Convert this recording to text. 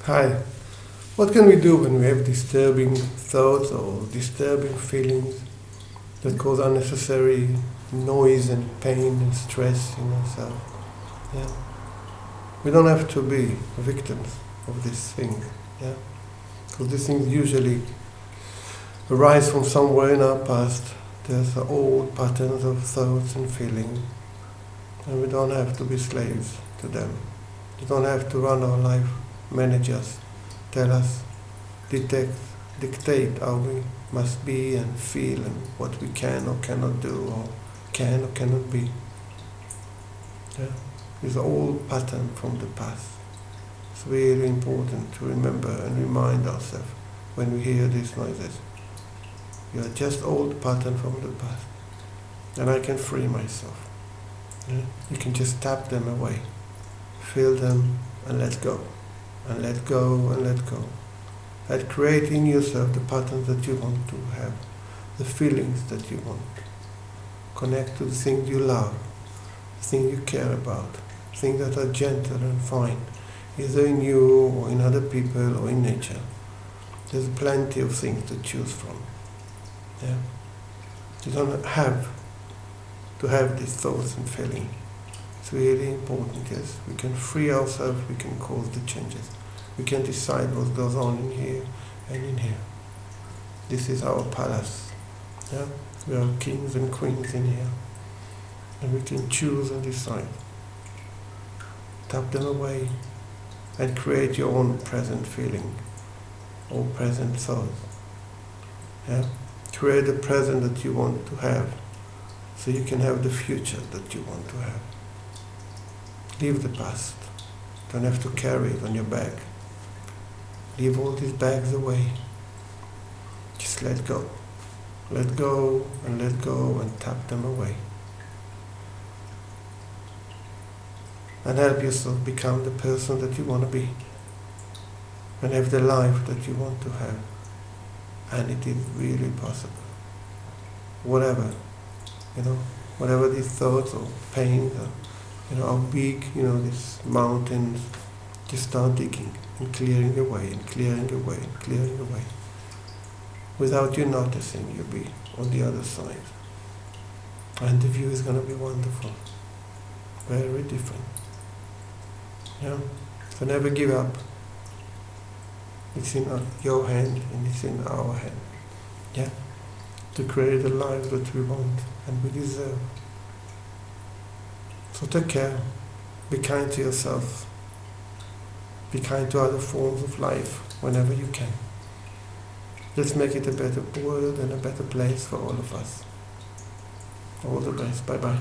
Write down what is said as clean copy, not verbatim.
Hi. What can we do when we have disturbing thoughts or disturbing feelings that cause unnecessary noise and pain and stress in ourselves? Yeah. We don't have to be victims of these things. Yeah. Because these things usually arise from somewhere in our past. There's old patterns of thoughts and feelings, and we don't have to be slaves to them. We don't have to run our life, manage us, tell us, detect, dictate how we must be and feel and what we can or cannot do or can or cannot be. Yeah? It's an old pattern from the past. It's really important to remember and remind ourselves when we hear these noises. You are just old pattern from the past. And I can free myself. Yeah? You can just tap them away. Feel them and let go. And let go and let go. And create in yourself the patterns that you want to have, the feelings that you want. Connect to the things you love, the things you care about, things that are gentle and fine, either in you or in other people or in nature. There's plenty of things to choose from. Yeah? You don't have to have these thoughts and feelings. It's really important, yes. We can free ourselves, we can cause the changes. We can decide what goes on in here and in here. This is our palace. Yeah? We are kings and queens in here. And we can choose and decide. Tap them away and create your own present feeling or present thought. Yeah? Create the present that you want to have so you can have the future that you want to have. Leave the past. Don't have to carry it on your back. Leave all these bags away. Just let go. Let go and tap them away. And help yourself become the person that you want to be. And have the life that you want to have. And it is really possible. Whatever, whatever these thoughts or pains or, how big, these mountains, just start digging and clearing away and clearing away and clearing away. Without you noticing, you'll be on the other side. And the view is going to be wonderful. Very different. Yeah? So never give up. It's in your hand and it's in our hand. Yeah? To create the life that we want and we deserve. So take care. Be kind to yourself. Be kind to other forms of life whenever you can. Let's make it a better world and a better place for all of us. All the best. Bye-bye.